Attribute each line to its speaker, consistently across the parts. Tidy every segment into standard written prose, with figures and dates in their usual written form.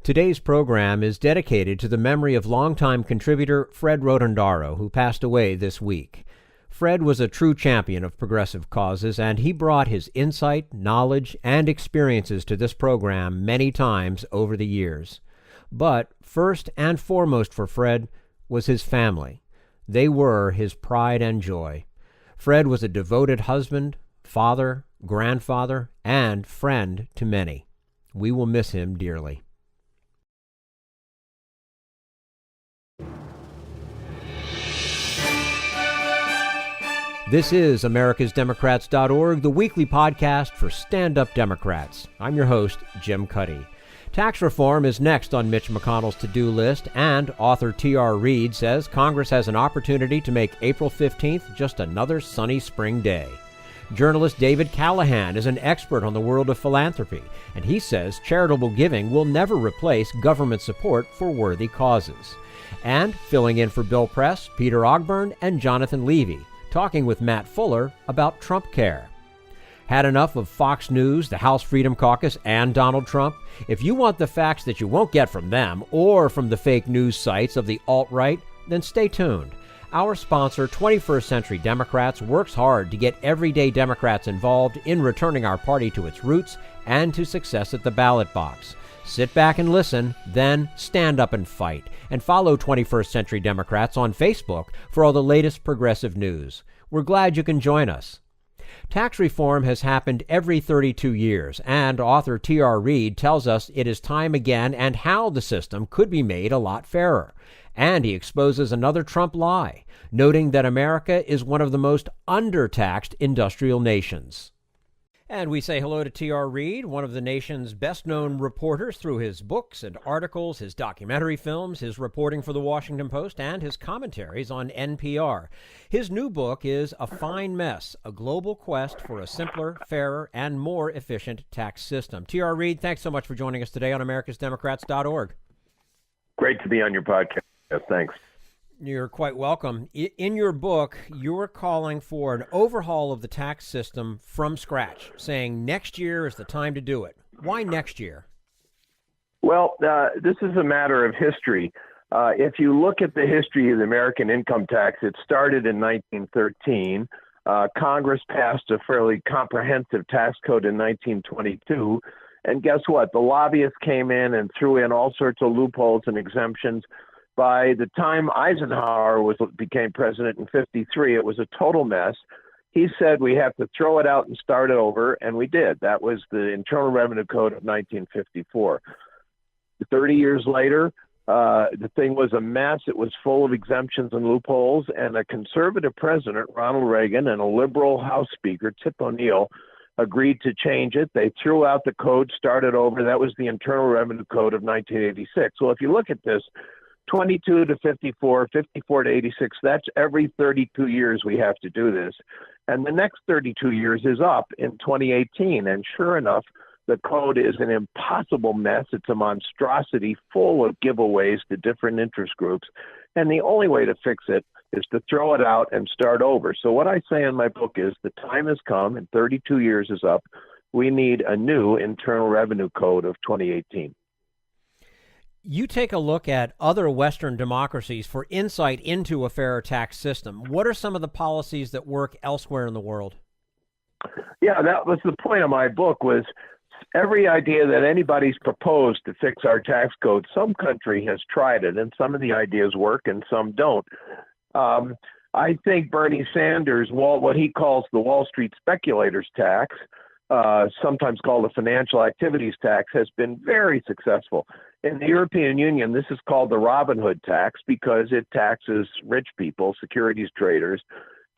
Speaker 1: Today's program is dedicated to the memory of longtime contributor Fred Rotondaro, who passed away this week. Fred was a true champion of progressive causes, and he brought his insight, knowledge, and experiences to this program many times over the years. But first and foremost for Fred was his family. They were his pride and joy. Fred was a devoted husband, father, grandfather, and friend to many. We will miss him dearly. This is AmericasDemocrats.org, the weekly podcast for stand-up Democrats. I'm your host, Jim Cuddy. Tax reform is next on Mitch McConnell's to-do list, and author T.R. Reid says Congress has an opportunity to make April 15th just another sunny spring day. Journalist David Callahan is an expert on the world of philanthropy, and he says charitable giving will never replace government support for worthy causes. And filling in for Bill Press, Peter Ogburn and Jonathan Levy, talking with Matt Fuller about Trumpcare. Had enough of Fox News, the House Freedom Caucus, and Donald Trump? If you want the facts that you won't get from them or from the fake news sites of the alt-right, then stay tuned. Our sponsor, 21st Century Democrats, works hard to get everyday Democrats involved in returning our party to its roots and to success at the ballot box. Sit back and listen, then stand up and fight. And follow 21st Century Democrats on Facebook for all the latest progressive news. We're glad you can join us. Tax reform has happened every 32 years, and author T.R. Reid tells us it is time again and how the system could be made a lot fairer. And he exposes another Trump lie, noting that America is one of the most undertaxed industrial nations. And we say hello to T.R. Reid, one of the nation's best-known reporters through his books and articles, his documentary films, his reporting for the Washington Post, and his commentaries on NPR. His new book is A Fine Mess, A Global Quest for a Simpler, Fairer, and More Efficient Tax System. T.R. Reid, thanks so much for joining us today on AmericasDemocrats.org.
Speaker 2: Great to be on your podcast. Thanks.
Speaker 1: You're quite welcome. In your book, you're calling for an overhaul of the tax system from scratch, saying next year is the time to do it. Why next year?
Speaker 2: Well, this is a matter of history. If you look at the history of the American income tax, it started in 1913. Congress passed a fairly comprehensive tax code in 1922. And guess what? The lobbyists came in and threw in all sorts of loopholes and exemptions. By the time Eisenhower became president in 1953, it was a total mess. He said we have to throw it out and start it over, and we did. That was the Internal Revenue Code of 1954. 30 years later, the thing was a mess. It was full of exemptions and loopholes, and a conservative president, Ronald Reagan, and a liberal House Speaker, Tip O'Neill, agreed to change it. They threw out the code, started over. That was the Internal Revenue Code of 1986. Well, if you look at this, 22 to 54, 54 to 86, that's every 32 years we have to do this. And the next 32 years is up in 2018. And sure enough, the code is an impossible mess. It's a monstrosity full of giveaways to different interest groups. And the only way to fix it is to throw it out and start over. So what I say in my book is the time has come and 32 years is up. We need a new Internal Revenue Code of 2018.
Speaker 1: You take a look at other Western democracies for insight into a fairer tax system. What are some of the policies that work elsewhere in the world?
Speaker 2: Yeah, that was the point of my book, was every idea that anybody's proposed to fix our tax code, some country has tried it, and some of the ideas work and some don't. I think Bernie Sanders, what he calls the Wall Street speculators tax, sometimes called the financial activities tax, has been very successful. In the European Union, this is called the Robin Hood tax because it taxes rich people, securities traders,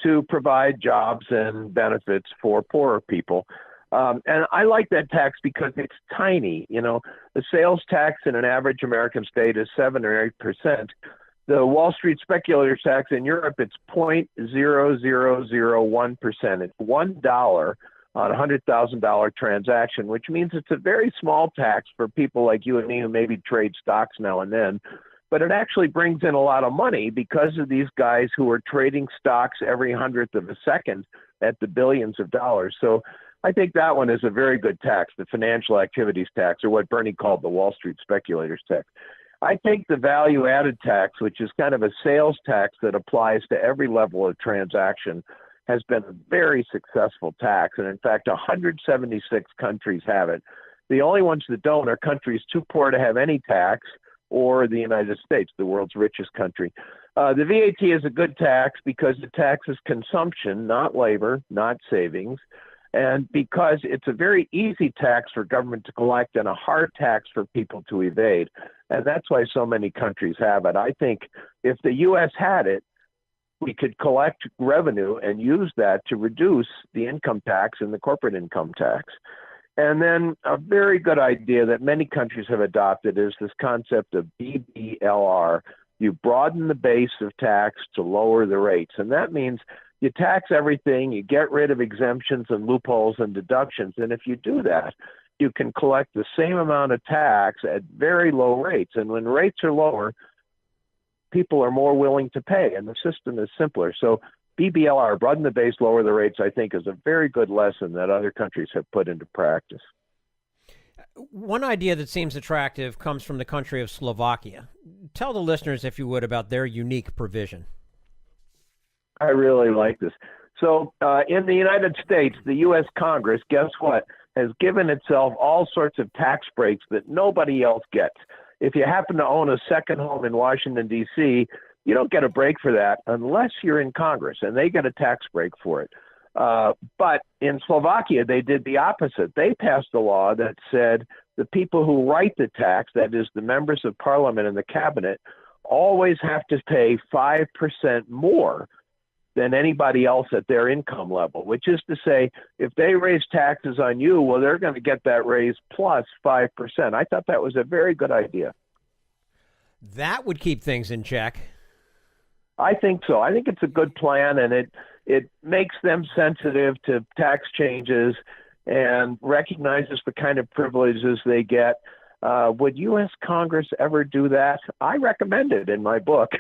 Speaker 2: to provide jobs and benefits for poorer people. And I like that tax because it's tiny. You know, the sales tax in an average American state is 7 or 8%. The Wall Street speculators tax in Europe, it's 0.0001%. It's $1 on a $100,000 transaction, which means it's a very small tax for people like you and me who maybe trade stocks now and then. But it actually brings in a lot of money because of these guys who are trading stocks every hundredth of a second at the billions of dollars. So I think that one is a very good tax, the financial activities tax, or what Bernie called the Wall Street speculators tax. I think the value added tax, which is kind of a sales tax that applies to every level of transaction, has been a very successful tax. And in fact, 176 countries have it. The only ones that don't are countries too poor to have any tax, or the United States, the world's richest country. The VAT is a good tax because it taxes consumption, not labor, not savings. And because it's a very easy tax for government to collect and a hard tax for people to evade. And that's why so many countries have it. I think if the U.S. had it, we could collect revenue and use that to reduce the income tax and the corporate income tax. And then a very good idea that many countries have adopted is this concept of BBLR. You broaden the base of tax to lower the rates. And that means you tax everything, you get rid of exemptions and loopholes and deductions. And if you do that, you can collect the same amount of tax at very low rates. And when rates are lower, people are more willing to pay, and the system is simpler. So BBLR, broaden the base, lower the rates, I think is a very good lesson that other countries have put into practice.
Speaker 1: One idea that seems attractive comes from the country of Slovakia. Tell the listeners, if you would, about their unique provision.
Speaker 2: I really like this. So in the United States, the U.S. Congress, guess what, has given itself all sorts of tax breaks that nobody else gets. If you happen to own a second home in Washington, D.C., you don't get a break for that unless you're in Congress, and they get a tax break for it. But in Slovakia, they did the opposite. They passed a law that said the people who write the tax, that is the members of parliament and the cabinet, always have to pay 5% more than anybody else at their income level, which is to say, if they raise taxes on you, well, they're going to get that raise plus 5%. I thought that was a very good idea.
Speaker 1: That would keep things in check.
Speaker 2: I think so. I think it's a good plan, and it makes them sensitive to tax changes and recognizes the kind of privileges they get. Would U.S. Congress ever do that? I recommend it in my book.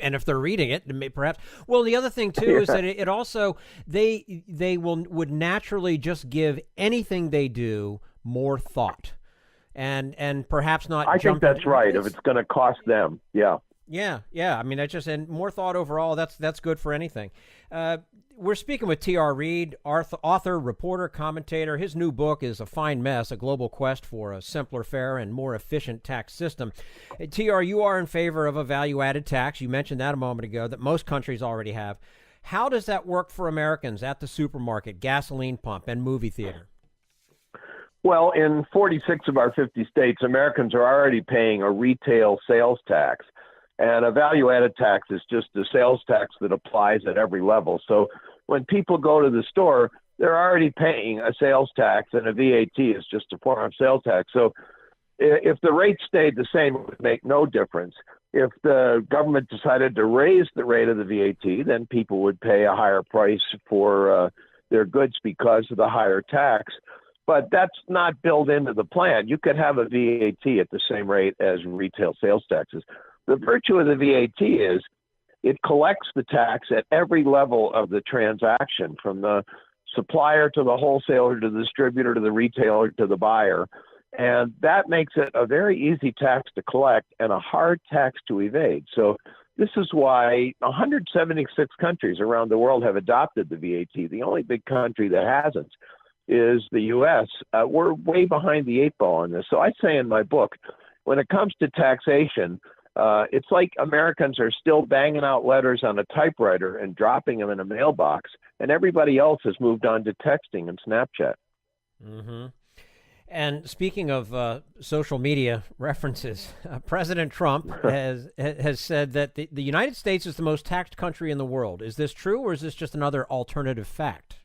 Speaker 1: And if they're reading it, perhaps. Well, the other thing too is that it also would naturally just give anything they do more thought, and perhaps not.
Speaker 2: I think that's right. If it's going to cost them, yeah.
Speaker 1: Yeah. I mean, and more thought overall. That's good for anything. We're speaking with T.R. Reid, author, reporter, commentator. His new book is A Fine Mess, A Global Quest for a Simpler, Fair, and More Efficient Tax System. T.R., you are in favor of a value-added tax. You mentioned that a moment ago, that most countries already have. How does that work for Americans at the supermarket, gasoline pump, and movie theater?
Speaker 2: Well, in 46 of our 50 states, Americans are already paying a retail sales tax. And a value-added tax is just a sales tax that applies at every level. So when people go to the store, they're already paying a sales tax, and a VAT is just a form of sales tax. So if the rate stayed the same, it would make no difference. If the government decided to raise the rate of the VAT, then people would pay a higher price for their goods because of the higher tax. But that's not built into the plan. You could have a VAT at the same rate as retail sales taxes. The virtue of the VAT is it collects the tax at every level of the transaction, from the supplier to the wholesaler to the distributor to the retailer to the buyer. And that makes it a very easy tax to collect and a hard tax to evade. So this is why 176 countries around the world have adopted the VAT. The only big country that hasn't is the U.S. We're way behind the eight ball on this. So I say in my book, when it comes to taxation, it's like Americans are still banging out letters on a typewriter and dropping them in a mailbox, and everybody else has moved on to texting and Snapchat.
Speaker 1: Mm-hmm. And speaking of social media references, President Trump has said that the United States is the most taxed country in the world. Is this true, or is this just another alternative fact?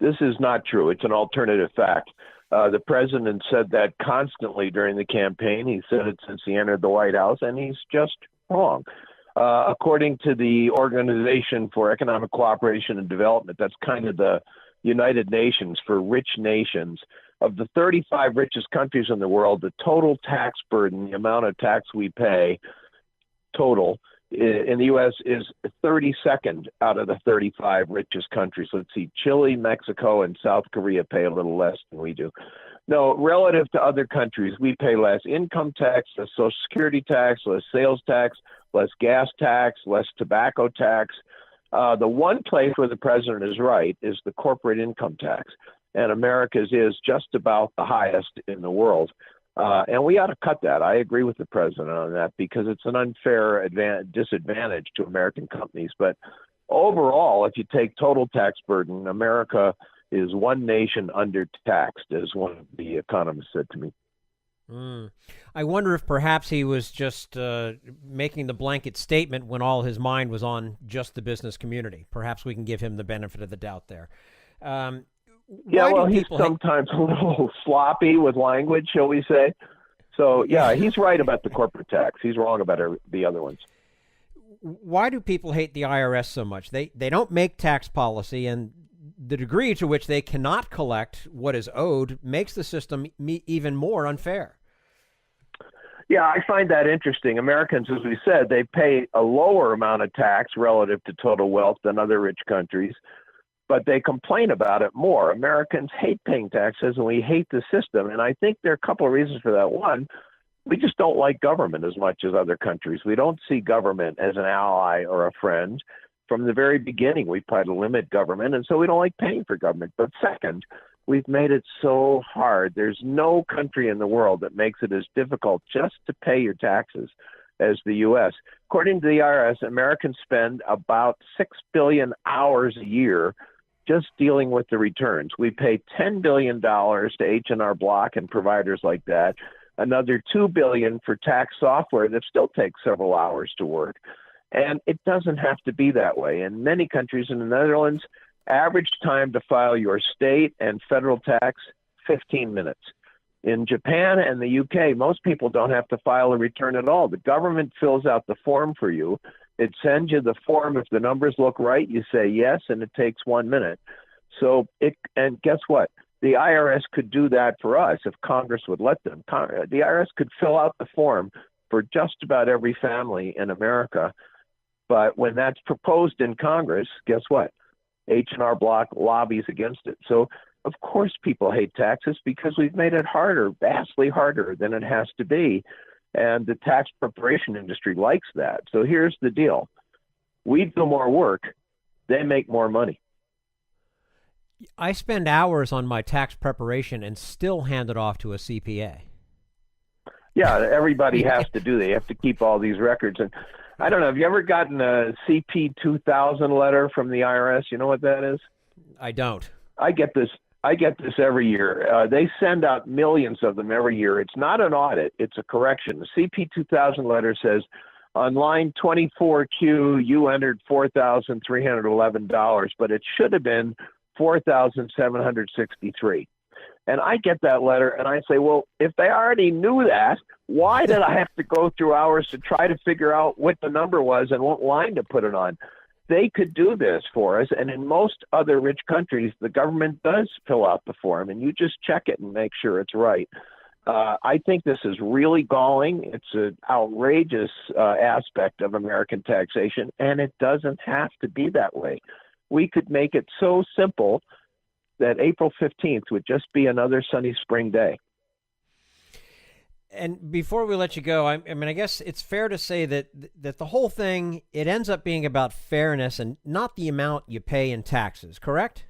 Speaker 2: This is not true. It's an alternative fact. The president said that constantly during the campaign. He said it since he entered the White House, and he's just wrong. According to the Organization for Economic Cooperation and Development, that's kind of the United Nations for rich nations, of the 35 richest countries in the world, the total tax burden, the amount of tax we pay total, in the U.S. is 32nd out of the 35 richest countries. Let's see, Chile, Mexico, and South Korea pay a little less than we do. No, relative to other countries, we pay less income tax, less Social Security tax, less sales tax, less gas tax, less tobacco tax. The one place where the president is right is the corporate income tax, and America's is just about the highest in the world. And we ought to cut that. I agree with the president on that because it's an unfair disadvantage to American companies. But overall, if you take total tax burden, America is one nation undertaxed, as one of the economists said to me.
Speaker 1: I wonder if perhaps he was just making the blanket statement when all his mind was on just the business community. Perhaps we can give him the benefit of the doubt there.
Speaker 2: He's sometimes a little sloppy with language, shall we say. So, yeah, he's right about the corporate tax. He's wrong about the other ones.
Speaker 1: Why do people hate the IRS so much? They don't make tax policy, and the degree to which they cannot collect what is owed makes the system even more unfair.
Speaker 2: Yeah, I find that interesting. Americans, as we said, they pay a lower amount of tax relative to total wealth than other rich countries, but they complain about it more. Americans hate paying taxes, and we hate the system. And I think there are a couple of reasons for that. One, we just don't like government as much as other countries. We don't see government as an ally or a friend. From the very beginning, we try to limit government, and so we don't like paying for government. But second, we've made it so hard. There's no country in the world that makes it as difficult just to pay your taxes as the U.S. According to the IRS, Americans spend about 6 billion hours a year just dealing with the returns. We pay $10 billion to H&R Block and providers like that, another $2 billion for tax software that still takes several hours to work. And it doesn't have to be that way. In many countries, in the Netherlands, average time to file your state and federal tax, 15 minutes. In Japan and the UK, most people don't have to file a return at all. The government fills out the form for you. It sends you the form. If the numbers look right, you say yes, and it takes 1 minute. And guess what? The IRS could do that for us if Congress would let them. The IRS could fill out the form for just about every family in America. But when that's proposed in Congress, guess what? H&R Block lobbies against it. So, of course, people hate taxes because we've made it harder, vastly harder than it has to be. And the tax preparation industry likes that. So here's the deal. We do more work. They make more money.
Speaker 1: I spend hours on my tax preparation and still hand it off to a CPA.
Speaker 2: Yeah, everybody has to do. They have to keep all these records. And I don't know, have you ever gotten a CP 2000 letter from the IRS? You know what that is?
Speaker 1: I don't.
Speaker 2: I get this every year. They send out millions of them every year. It's not an audit. It's a correction. The CP 2000 letter says, on line 24Q, you entered $4,311, but it should have been $4,763. And I get that letter, and I say, well, if they already knew that, why did I have to go through hours to try to figure out what the number was and what line to put it on? They could do this for us, and in most other rich countries, the government does fill out the form, and you just check it and make sure it's right. I think this is really galling. It's an outrageous aspect of American taxation, and it doesn't have to be that way. We could make it so simple that April 15th would just be another sunny spring day.
Speaker 1: And before we let you go, I mean, I guess it's fair to say that the whole thing, it ends up being about fairness and not the amount you pay in taxes, correct?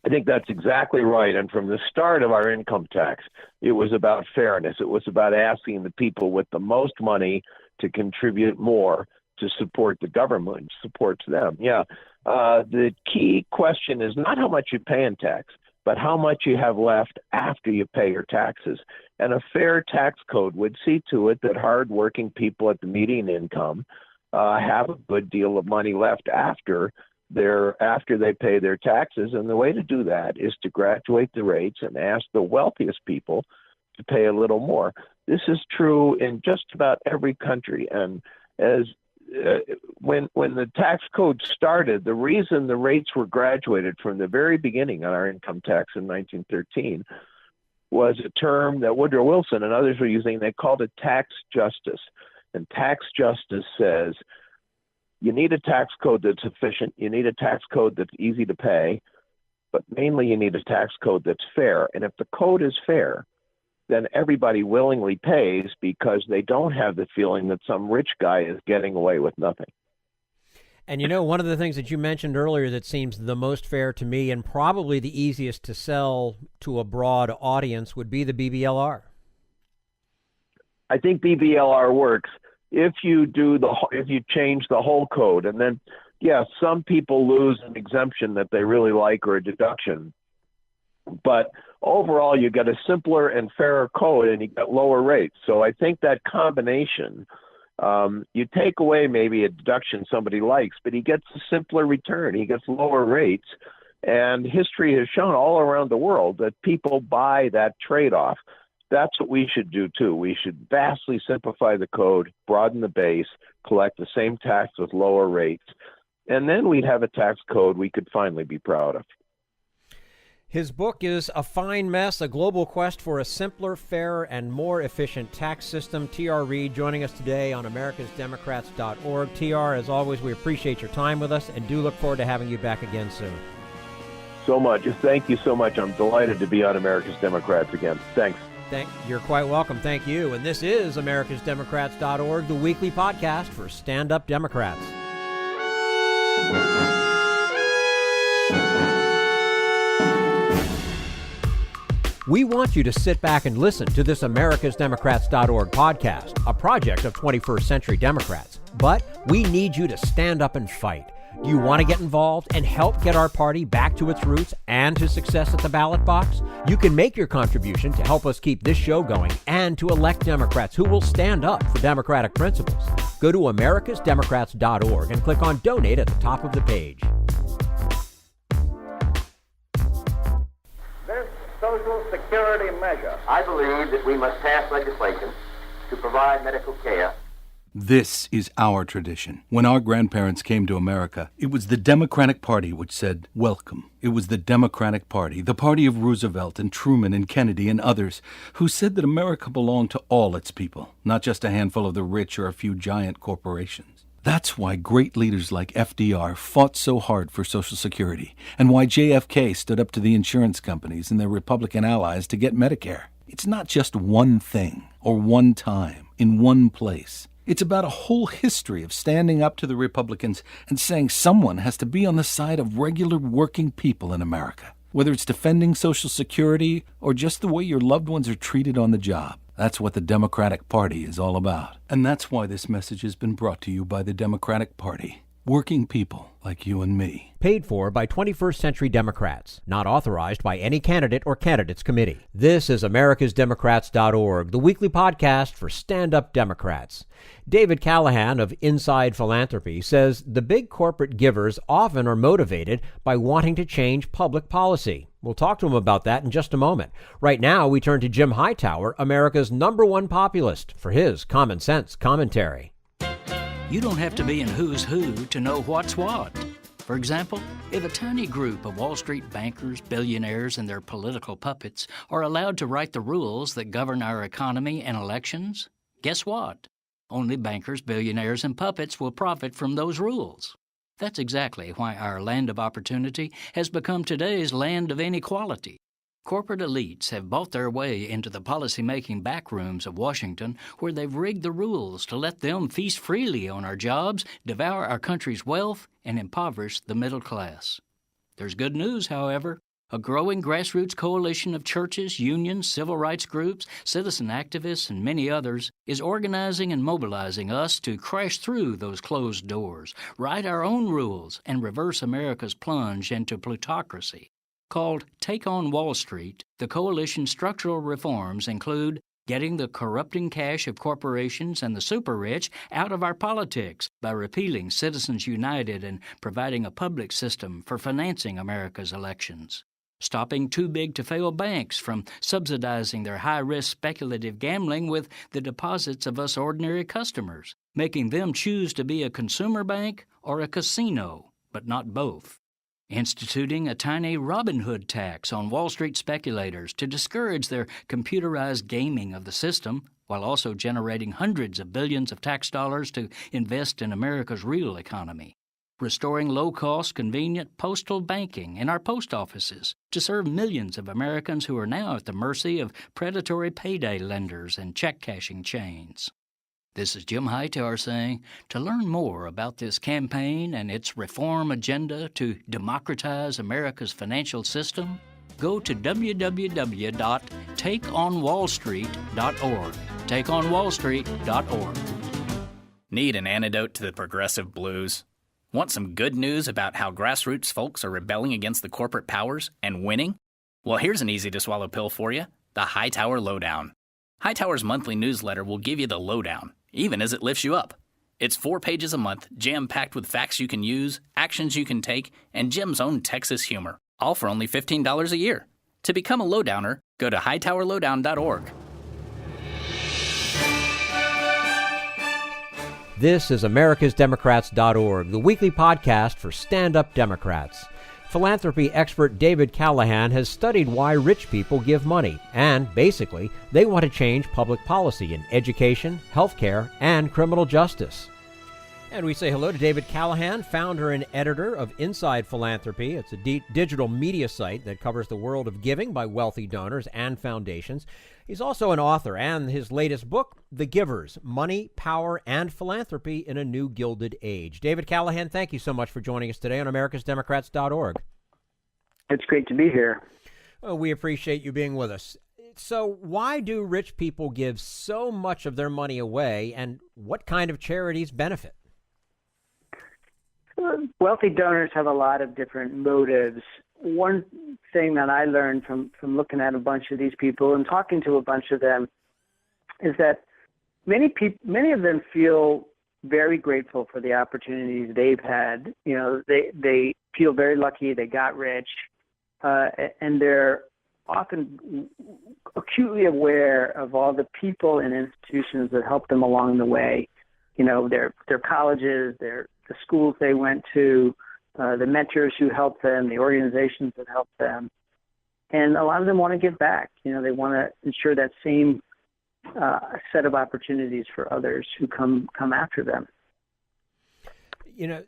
Speaker 2: I think that's exactly right. And from the start of our income tax, it was about fairness. It was about asking the people with the most money to contribute more to support the government, supports them. Yeah. The key question is not how much you pay in tax, but how much you have left after you pay your taxes. And a fair tax code would see to it that hardworking people at the median income have a good deal of money left after they pay their taxes. And the way to do that is to graduate the rates and ask the wealthiest people to pay a little more. This is true in just about every country. And when the tax code started, the reason the rates were graduated from the very beginning on our income tax in 1913 was a term that Woodrow Wilson and others were using. They called it tax justice. And tax justice says you need a tax code that's efficient, you need a tax code that's easy to pay, but mainly you need a tax code that's fair. And if the code is fair, then everybody willingly pays because they don't have the feeling that some rich guy is getting away with nothing.
Speaker 1: And one of the things that you mentioned earlier that seems the most fair to me and probably the easiest to sell to a broad audience would be the BBLR.
Speaker 2: I think BBLR works if you change the whole code. And then, some people lose an exemption that they really like or a deduction. But overall, you get a simpler and fairer code and you get lower rates. So I think that combination, you take away maybe a deduction somebody likes, but he gets a simpler return. He gets lower rates. And history has shown all around the world that people buy that trade-off. That's what we should do, too. We should vastly simplify the code, broaden the base, collect the same tax with lower rates, and then we'd have a tax code we could finally be proud of.
Speaker 1: His book is A Fine Mess, A Global Quest for a Simpler, Fairer, and More Efficient Tax System. T.R. Reid joining us today on americasdemocrats.org. T.R., as always, we appreciate your time with us and do look forward to having you back again soon.
Speaker 2: So much. Thank you so much. I'm delighted to be on America's Democrats again. Thanks.
Speaker 1: You're quite welcome. Thank you. And this is americasdemocrats.org, the weekly podcast for stand-up Democrats. We want you to sit back and listen to this americasdemocrats.org podcast, a project of 21st Century Democrats. But we need you to stand up and fight. Do you want to get involved and help get our party back to its roots and to success at the ballot box? You can make your contribution to help us keep this show going and to elect Democrats who will stand up for democratic principles. Go to americasdemocrats.org and click on Donate at the top of the page.
Speaker 3: This Social Security measure.
Speaker 4: I believe that we must pass legislation to provide medical care.
Speaker 5: This is our tradition. When our grandparents came to America, it was the Democratic Party which said, welcome. It was the Democratic Party, the party of Roosevelt and Truman and Kennedy and others, who said that America belonged to all its people, not just a handful of the rich or a few giant corporations. That's why great leaders like FDR fought so hard for Social Security, and why JFK stood up to the insurance companies and their Republican allies to get Medicare. It's not just one thing, or one time, in one place. It's about a whole history of standing up to the Republicans and saying someone has to be on the side of regular working people in America, whether it's defending Social Security or just the way your loved ones are treated on the job. That's what the Democratic Party is all about. And that's why this message has been brought to you by the Democratic Party. Working people like you and me.
Speaker 1: Paid for by 21st Century Democrats. Not authorized by any candidate or candidates committee. This is americasdemocrats.org, the weekly podcast for stand-up Democrats. David Callahan of Inside Philanthropy says the big corporate givers often are motivated by wanting to change public policy. We'll talk to him about that in just a moment. Right now, we turn to Jim Hightower, America's #1 populist, for his common sense commentary.
Speaker 6: You don't have to be in who's who to know what's what. For example, if a tiny group of Wall Street bankers, billionaires, and their political puppets are allowed to write the rules that govern our economy and elections, guess what? Only bankers, billionaires, and puppets will profit from those rules. That's exactly why our land of opportunity has become today's land of inequality. Corporate elites have bought their way into the policy-making backrooms of Washington, where they've rigged the rules to let them feast freely on our jobs, devour our country's wealth, and impoverish the middle class. There's good news, however. A growing grassroots coalition of churches, unions, civil rights groups, citizen activists, and many others is organizing and mobilizing us to crash through those closed doors, write our own rules, and reverse America's plunge into plutocracy. Called Take on Wall Street, the coalition's structural reforms include getting the corrupting cash of corporations and the super-rich out of our politics by repealing Citizens United and providing a public system for financing America's elections, stopping too-big-to-fail banks from subsidizing their high-risk speculative gambling with the deposits of us ordinary customers, making them choose to be a consumer bank or a casino, but not both. Instituting a tiny Robin Hood tax on Wall Street speculators to discourage their computerized gaming of the system, while also generating hundreds of billions of tax dollars to invest in America's real economy. Restoring low-cost, convenient postal banking in our post offices to serve millions of Americans who are now at the mercy of predatory payday lenders and check-cashing chains. This is Jim Hightower saying, to learn more about this campaign and its reform agenda to democratize America's financial system, go to www.takeonwallstreet.org. Takeonwallstreet.org.
Speaker 7: Need an antidote to the progressive blues? Want some good news about how grassroots folks are rebelling against the corporate powers and winning? Well, here's an easy-to-swallow pill for you, the Hightower Lowdown. Hightower's monthly newsletter will give you the lowdown, even as it lifts you up. It's 4 pages a month, jam-packed with facts you can use, actions you can take, and Jim's own Texas humor, all for only $15 a year. To become a lowdowner, go to hightowerlowdown.org.
Speaker 1: This is americasdemocrats.org, the weekly podcast for stand-up Democrats. Philanthropy expert David Callahan has studied why rich people give money, and basically, they want to change public policy in education, healthcare, and criminal justice. And we say hello to David Callahan, founder and editor of Inside Philanthropy. It's a digital media site that covers the world of giving by wealthy donors and foundations. He's also an author, and his latest book, The Givers, Money, Power, and Philanthropy in a New Gilded Age. David Callahan, thank you so much for joining us today on americasdemocrats.org.
Speaker 8: It's great to be here.
Speaker 1: Well, we appreciate you being with us. So why do rich people give so much of their money away, and what kind of charities benefit?
Speaker 8: Wealthy donors have a lot of different motives. One thing that I learned from looking at a bunch of these people and talking to a bunch of them is that many of them feel very grateful for the opportunities they've had. You know, they feel very lucky they got rich, and they're often acutely aware of all the people and institutions that helped them along the way. You know, their colleges, the schools they went to, the mentors who helped them, the organizations that helped them. And a lot of them want to give back. You know, they want to ensure that same set of opportunities for others who come after them.
Speaker 1: You know,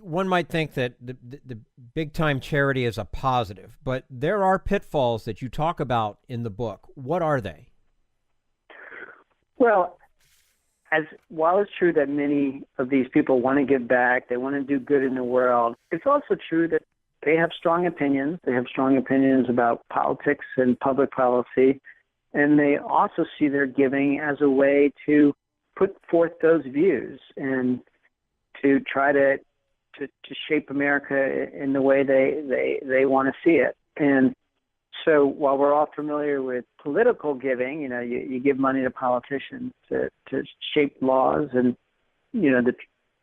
Speaker 1: one might think that the big-time charity is a positive, but there are pitfalls that you talk about in the book. What are they?
Speaker 8: Well, while it's true that many of these people want to give back, they want to do good in the world, it's also true that they have strong opinions. They have strong opinions about politics and public policy, and they also see their giving as a way to put forth those views and to try to shape America in the way they want to see it. And so while we're all familiar with political giving, you know, you give money to politicians to shape laws and, you know, the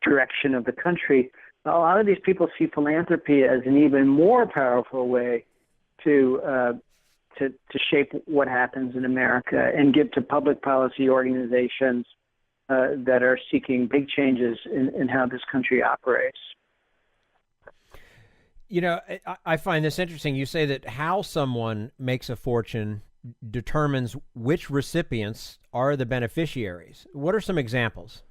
Speaker 8: direction of the country, a lot of these people see philanthropy as an even more powerful way to shape what happens in America and give to public policy organizations that are seeking big changes in how this country operates.
Speaker 1: You know, I find this interesting. You say that how someone makes a fortune determines which recipients are the beneficiaries. What are some examples?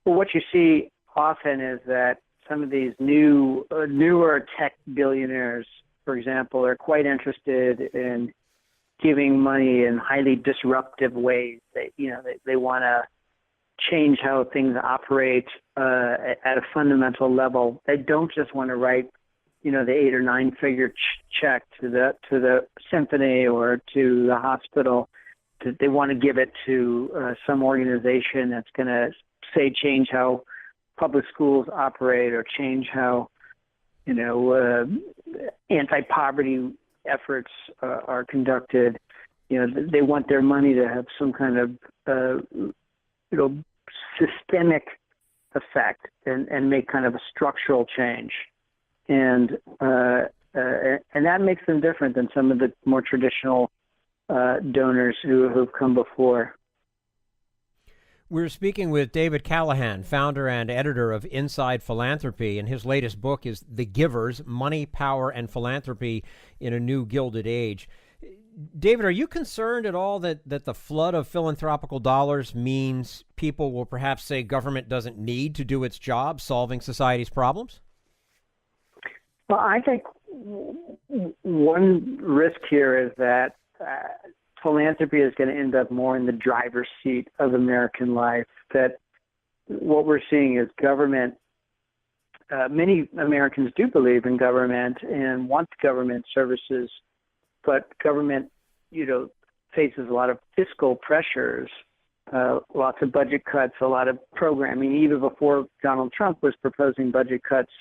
Speaker 8: Well, what you see often is that some of these newer tech billionaires, for example, are quite interested in giving money in highly disruptive ways. They want to change how things operate at a fundamental level. They don't just want to write, you know, the 8 or 9 figure check to the symphony or to the hospital. They want to give it to some organization that's going to say change how public schools operate or change how, you know, anti-poverty efforts are conducted. You know, they want their money to have some kind of, you know, systemic effect and make kind of a structural change. And that makes them different than some of the more traditional donors who've come before.
Speaker 1: We're speaking with David Callahan, founder and editor of Inside Philanthropy, and his latest book is The Givers, Money, Power, and Philanthropy in a New Gilded Age. David, are you concerned at all that the flood of philanthropical dollars means people will perhaps say government doesn't need to do its job solving society's problems?
Speaker 8: Well, I think one risk here is that philanthropy is going to end up more in the driver's seat of American life, that what we're seeing is government. Many Americans do believe in government and want government services, but government, faces a lot of fiscal pressures, lots of budget cuts, a lot of programming. Even before Donald Trump was proposing budget cuts,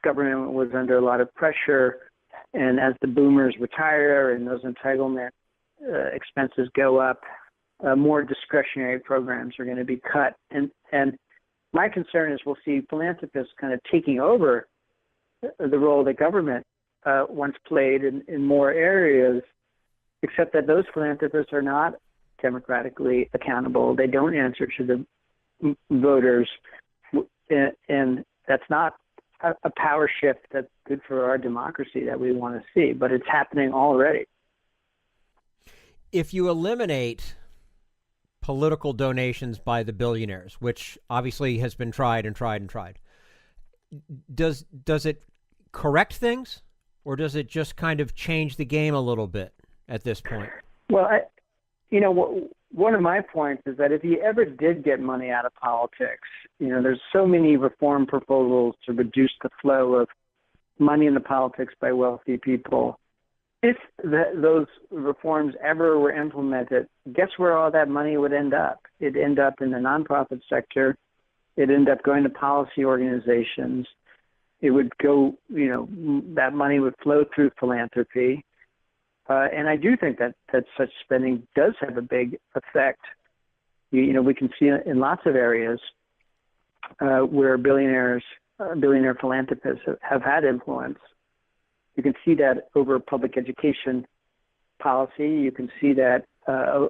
Speaker 8: government was under a lot of pressure. And as the boomers retire and those entitlement expenses go up, more discretionary programs are going to be cut. And my concern is we'll see philanthropists kind of taking over the role that government once played in more areas, except that those philanthropists are not democratically accountable. They don't answer to the voters, and that's not a power shift that's good for our democracy that we want to see, but it's happening already.
Speaker 1: If you eliminate political donations by the billionaires, which obviously has been tried and tried and tried, does it correct things, or does it just kind of change the game a little bit at this point?
Speaker 8: Well, one of my points is that if you ever did get money out of politics, there's so many reform proposals to reduce the flow of money into politics by wealthy people. If those reforms ever were implemented, guess where all that money would end up? It'd end up in the nonprofit sector. It'd end up going to policy organizations. It would go, that money would flow through philanthropy. And I do think that such spending does have a big effect. We can see in lots of areas where billionaire philanthropists have had influence. You can see that over public education policy. You can see that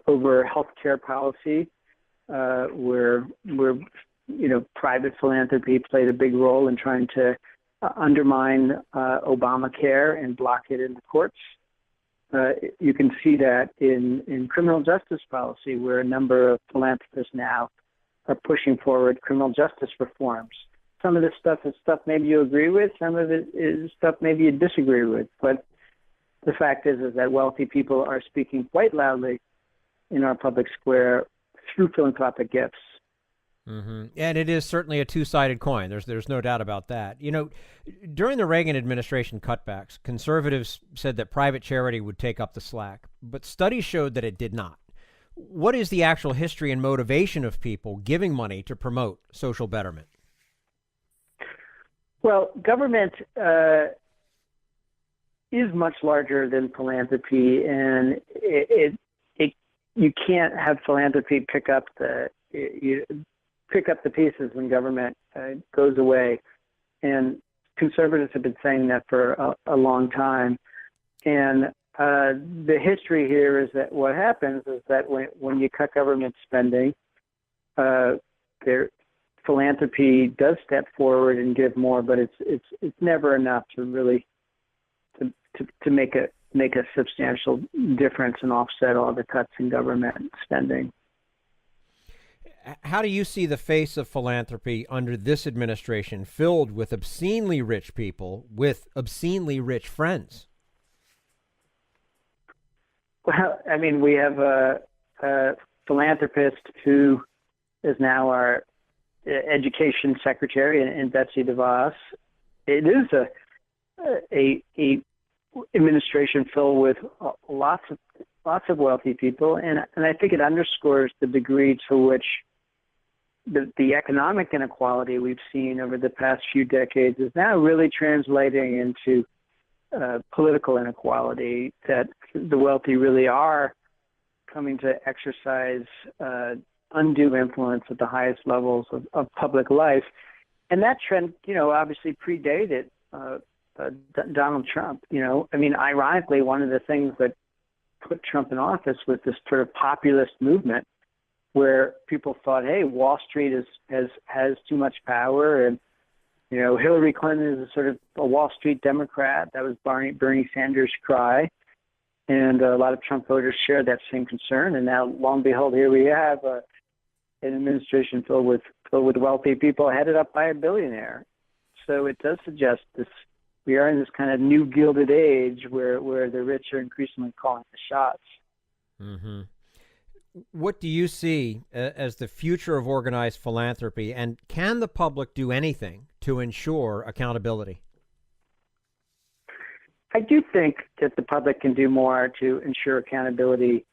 Speaker 8: over healthcare policy, where private philanthropy played a big role in trying to undermine Obamacare and block it in the courts. You can see that in criminal justice policy, where a number of philanthropists now are pushing forward criminal justice reforms. Some of this stuff is stuff maybe you agree with, some of it is stuff maybe you disagree with. But the fact is that wealthy people are speaking quite loudly in our public square through philanthropic gifts.
Speaker 1: Mm-hmm. And it is certainly a two-sided coin. There's no doubt about that. During the Reagan administration cutbacks, conservatives said that private charity would take up the slack, but studies showed that it did not. What is the actual history and motivation of people giving money to promote social betterment?
Speaker 8: Well, government is much larger than philanthropy, and you can't have philanthropy pick up the pieces when government goes away. And conservatives have been saying that for a long time. And the history here is that what happens is that when you cut government spending, philanthropy does step forward and give more, but it's never enough to really to make a substantial difference and offset all the cuts in government spending.
Speaker 1: How do you see the face of philanthropy under this administration filled with obscenely rich people with obscenely rich friends?
Speaker 8: Well, I mean, we have a philanthropist who is now our education secretary, and Betsy DeVos. It is a administration filled with lots of wealthy people, and I think it underscores the degree to which the economic inequality we've seen over the past few decades is now really translating into political inequality, that the wealthy really are coming to exercise undue influence at the highest levels of public life. And that trend, obviously predated Donald Trump. I mean, ironically, one of the things that put Trump in office was this sort of populist movement where people thought, hey, Wall Street has too much power, and Hillary Clinton is a sort of a Wall Street Democrat. That was Bernie Sanders' cry. And a lot of Trump voters shared that same concern. And now, lo and behold, here we have an administration filled with wealthy people headed up by a billionaire. So it does suggest we are in this kind of new Gilded Age where the rich are increasingly calling the shots.
Speaker 1: Mm-hmm. What do you see as the future of organized philanthropy, and can the public do anything to ensure accountability?
Speaker 8: I do think that the public can do more to ensure accountability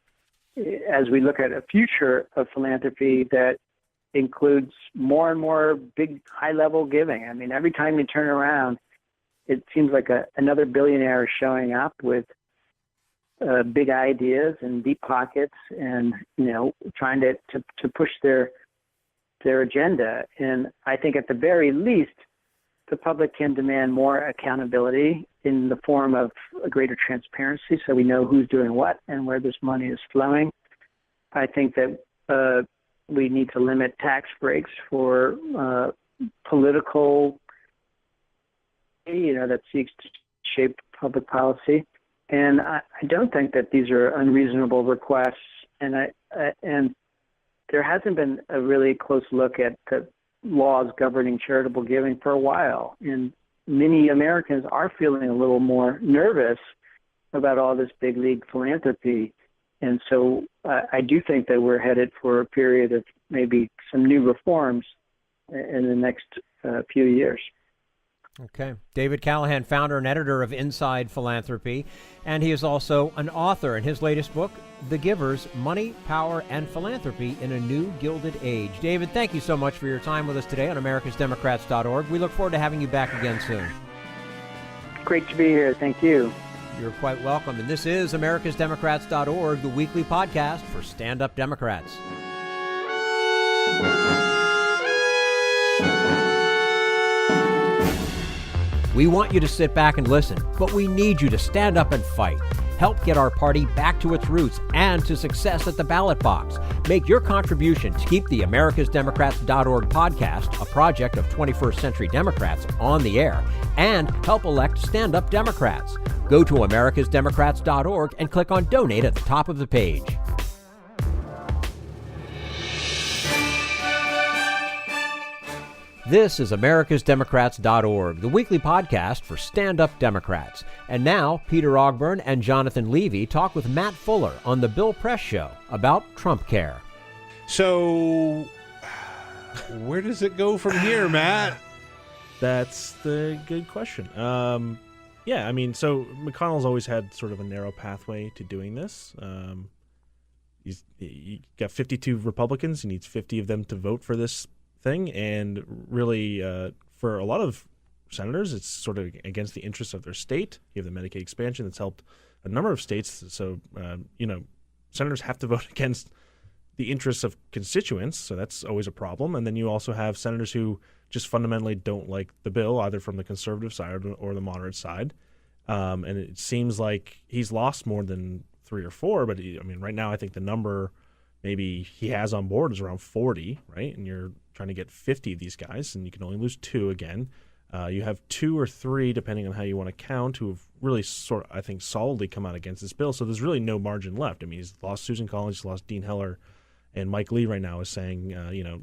Speaker 8: as we look at a future of philanthropy that includes more and more big, high-level giving. I mean, every time you turn around, it seems like another billionaire is showing up with big ideas and deep pockets, and trying to push their agenda. And I think at the very least, the public can demand more accountability in the form of a greater transparency, so we know who's doing what and where this money is flowing. I think that we need to limit tax breaks for political, that seeks to shape public policy. And I don't think that these are unreasonable requests. And there hasn't been a really close look at the laws governing charitable giving for a while. And many Americans are feeling a little more nervous about all this big league philanthropy. And so I do think that we're headed for a period of maybe some new reforms in the next few years.
Speaker 1: Okay. David Callahan, founder and editor of Inside Philanthropy, and he is also an author in his latest book, The Givers, Money, Power, and Philanthropy in a New Gilded Age. David, thank you so much for your time with us today on americasdemocrats.org. We look forward to having you back again soon.
Speaker 8: Great to be here. Thank you.
Speaker 1: You're quite welcome. And this is americasdemocrats.org, the weekly podcast for stand-up Democrats. We want you to sit back and listen, but we need you to stand up and fight. Help get our party back to its roots and to success at the ballot box. Make your contribution to keep the americasdemocrats.org podcast, a project of 21st Century Democrats, on the air, and help elect stand-up Democrats. Go to americasdemocrats.org and click on Donate at the top of the page. This is americasdemocrats.org, the weekly podcast for stand-up Democrats. And now, Peter Ogburn and Jonathan Levy talk with Matt Fuller on the Bill Press Show about Trumpcare.
Speaker 9: So, where does it go from here, Matt?
Speaker 10: That's the good question. So McConnell's always had sort of a narrow pathway to doing this. He's got 52 Republicans. He needs 50 of them to vote for this thing, and really for a lot of senators it's sort of against the interests of their state. You have the Medicaid expansion that's helped a number of states, so senators have to vote against the interests of constituents, so that's always a problem. And then you also have senators who just fundamentally don't like the bill, either from the conservative side or the moderate side, and it seems like he's lost more than 3 or 4, but right now I think the number maybe he has on board is around 40, right? And you're trying to get 50 of these guys, and you can only lose 2 again. You have 2 or 3, depending on how you want to count, who have really solidly come out against this bill. So there's really no margin left. He's lost Susan Collins, he's lost Dean Heller, and Mike Lee right now is saying,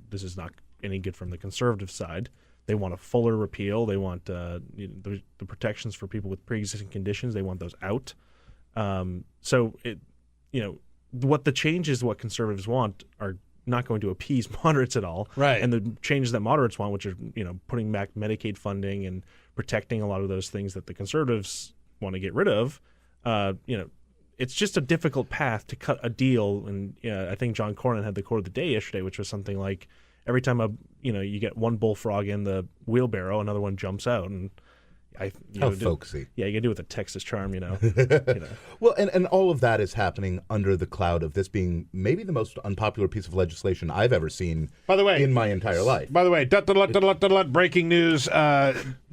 Speaker 10: this is not any good from the conservative side. They want a fuller repeal. They want the protections for people with pre-existing conditions. They want those out. What the changes what conservatives want are not going to appease moderates at all.
Speaker 9: Right.
Speaker 10: And the changes that moderates want, which are, putting back Medicaid funding and protecting a lot of those things that the conservatives want to get rid of, it's just a difficult path to cut a deal. And I think John Cornyn had the quote of the day yesterday, which was something like, every time you get one bullfrog in the wheelbarrow, another one jumps out. And
Speaker 11: folksy.
Speaker 10: Yeah, you can do it with a Texas charm,
Speaker 11: Well, and all of that is happening under the cloud of this being maybe the most unpopular piece of legislation I've ever seen in my entire life.
Speaker 9: By the way, breaking news,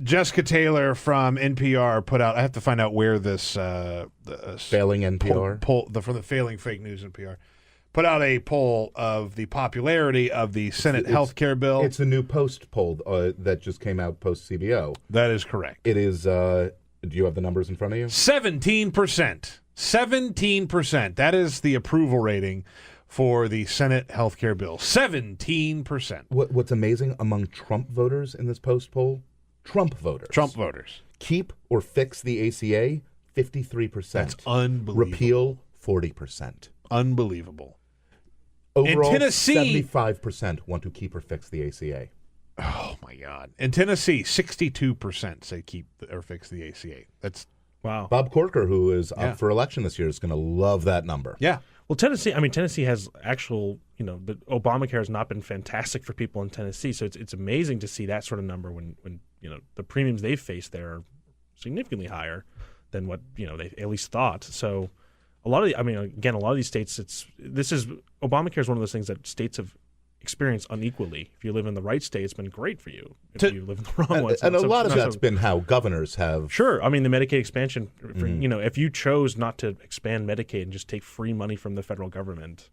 Speaker 9: Jessica Taylor from NPR put out, I have to find out where this
Speaker 11: failing NPR?
Speaker 9: For the failing fake news NPR, put out a poll of the popularity of the Senate health care bill.
Speaker 11: It's a new Post poll that just came out post CBO.
Speaker 9: That is correct.
Speaker 11: It is. Do you have the numbers in front of you?
Speaker 9: 17%. 17%. That is the approval rating for the Senate health care bill. 17%.
Speaker 11: What's amazing among Trump voters in this Post poll? Trump voters. Keep or fix the ACA, 53%.
Speaker 9: That's unbelievable.
Speaker 11: Repeal, 40%.
Speaker 9: Unbelievable.
Speaker 11: Overall,
Speaker 9: in Tennessee,
Speaker 11: 75% want to keep or fix the ACA.
Speaker 9: Oh, my God. In Tennessee, 62% say keep or fix the ACA. That's
Speaker 10: wow.
Speaker 11: Bob Corker, who is up for election this year, is going to love that number.
Speaker 9: Yeah.
Speaker 10: Well, Tennessee has actual, but Obamacare has not been fantastic for people in Tennessee. So it's amazing to see that sort of number when the premiums they've faced there are significantly higher than what, they at least thought. So a lot of these states, Obamacare is one of those things that states have experienced unequally. If you live in the right state, it's been great for you. If you live in the wrong one,
Speaker 11: and a lot of that's been how governors have.
Speaker 10: Sure, the Medicaid expansion. If you chose not to expand Medicaid and just take free money from the federal government,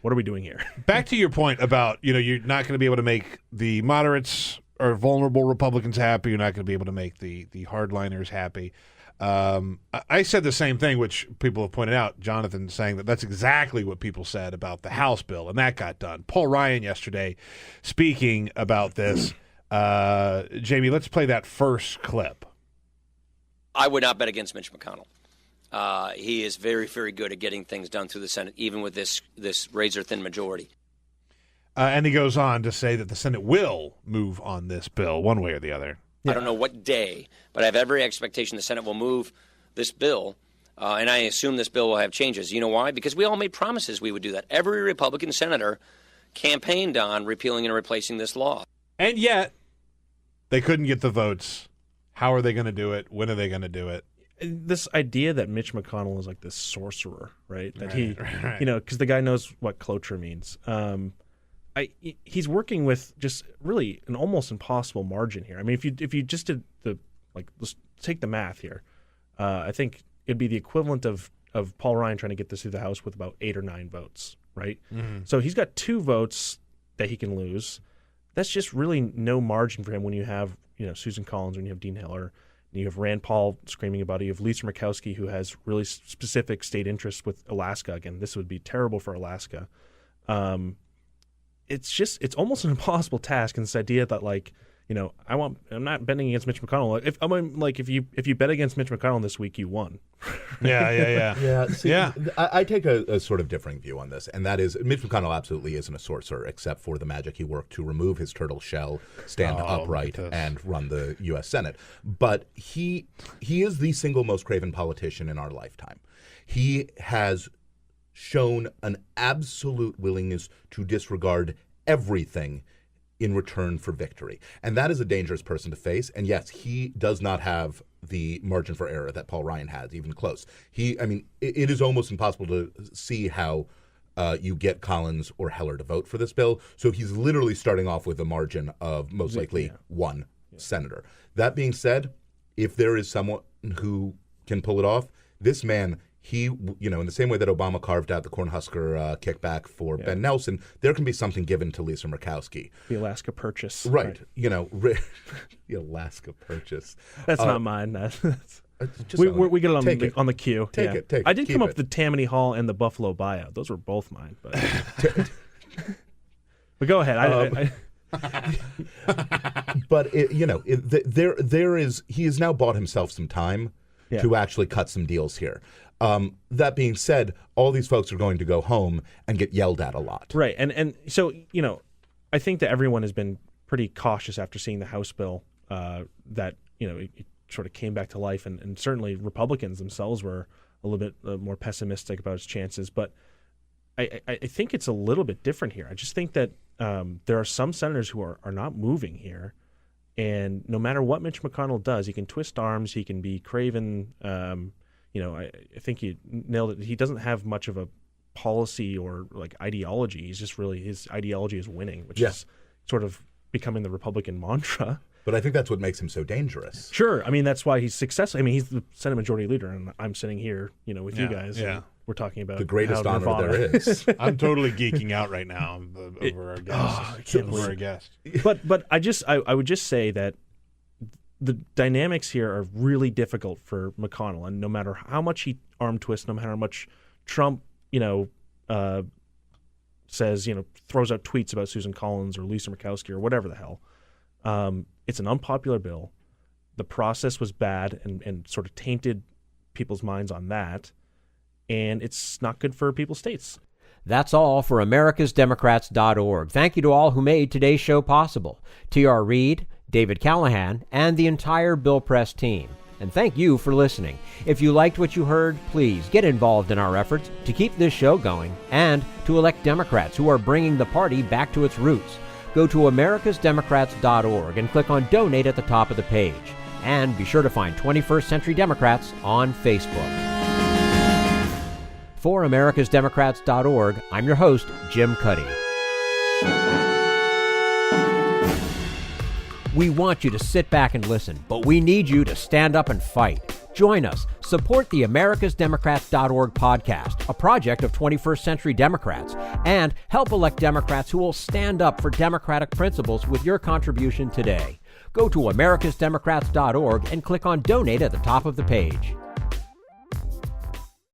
Speaker 10: what are we doing here?
Speaker 9: Back to your point about you're not going to be able to make the moderates or vulnerable Republicans happy. You're not going to be able to make the hardliners happy. I said the same thing, which people have pointed out, Jonathan saying that's exactly what people said about the House bill, and that got done. Paul Ryan yesterday speaking about this. Jamie, let's play that first clip.
Speaker 12: I would not bet against Mitch McConnell. He is very, very good at getting things done through the Senate, even with this razor-thin majority.
Speaker 9: And he goes on to say that the Senate will move on this bill one way or the other.
Speaker 12: Yeah. I don't know what day, but I have every expectation the Senate will move this bill, and I assume this bill will have changes. You know why? Because we all made promises we would do that. Every Republican senator campaigned on repealing and replacing this law.
Speaker 9: And yet, they couldn't get the votes. How are they going to do it? When are they going to do it?
Speaker 10: This idea that Mitch McConnell is like this sorcerer, right? That
Speaker 9: right.
Speaker 10: Because the guy knows what cloture means. He's working with just really an almost impossible margin here. I mean, if you just did let's take the math here. I think it'd be the equivalent of Paul Ryan trying to get this through the House with about 8 or 9 votes, right? Mm-hmm. So he's got 2 votes that he can lose. That's just really no margin for him when you have Susan Collins, when you have Dean Heller, and you have Rand Paul screaming about it. You have Lisa Murkowski, who has really specific state interests with Alaska. Again, this would be terrible for Alaska. It's almost an impossible task. And this idea that I'm not betting against Mitch McConnell. If you bet against Mitch McConnell this week, you won.
Speaker 11: Yeah. See, I take a sort of differing view on this, and that is Mitch McConnell absolutely isn't a sorcerer, except for the magic he worked to remove his turtle shell, stand upright, and run the U.S. Senate. But he is the single most craven politician in our lifetime. He has shown an absolute willingness to disregard everything in return for victory. And that is a dangerous person to face. And yes, he does not have the margin for error that Paul Ryan has, even close. It is almost impossible to see how you get Collins or Heller to vote for this bill. So he's literally starting off with a margin of most likely one senator. That being said, if there is someone who can pull it off, this man, he, in the same way that Obama carved out the Cornhusker kickback for Ben Nelson, there can be something given to Lisa Murkowski.
Speaker 10: The Alaska Purchase.
Speaker 11: Right. The Alaska Purchase.
Speaker 10: That's not mine. We get it on the queue.
Speaker 11: Take it.
Speaker 10: I did come up with the Tammany Hall and the Buffalo buyout. Those were both mine. But, but go ahead.
Speaker 11: But he has now bought himself some time to actually cut some deals here. That being said, all these folks are going to go home and get yelled at a lot.
Speaker 10: Right. And so, I think that everyone has been pretty cautious after seeing the House bill that, it sort of came back to life. And certainly Republicans themselves were a little bit more pessimistic about its chances. But I think it's a little bit different here. I just think that there are some senators who are not moving here. And no matter what Mitch McConnell does, he can twist arms, he can be craven. I think you nailed it. He doesn't have much of a policy or ideology. He's just really, his ideology is winning, which is sort of becoming the Republican mantra.
Speaker 11: But I think that's what makes him so dangerous.
Speaker 10: Sure. That's why he's successful. He's the Senate Majority Leader, and I'm sitting here, with you guys.
Speaker 9: Yeah.
Speaker 10: we're talking about
Speaker 11: the greatest honor
Speaker 10: Nirvana.
Speaker 11: there is.
Speaker 9: I'm totally geeking out right now over our guest. Over our guest.
Speaker 10: But I would just say that the dynamics here are really difficult for McConnell, and no matter how much he arm twists, no matter how much Trump, says, throws out tweets about Susan Collins or Lisa Murkowski or whatever the hell, it's an unpopular bill. The process was bad and sort of tainted people's minds on that, and it's not good for people's states.
Speaker 1: That's all for americasdemocrats.org. Thank you to all who made today's show possible. T.R. Reid, David Callahan, and the entire Bill Press team. And thank you for listening. If you liked what you heard, please get involved in our efforts to keep this show going and to elect Democrats who are bringing the party back to its roots. Go to americasdemocrats.org and click on Donate at the top of the page. And be sure to find 21st Century Democrats on Facebook. For americasdemocrats.org, I'm your host, Jim Cuddy. We want you to sit back and listen, but we need you to stand up and fight. Join us. Support the americasdemocrats.org podcast, a project of 21st Century Democrats, and help elect Democrats who will stand up for democratic principles with your contribution today. Go to americasdemocrats.org and click on Donate at the top of the page.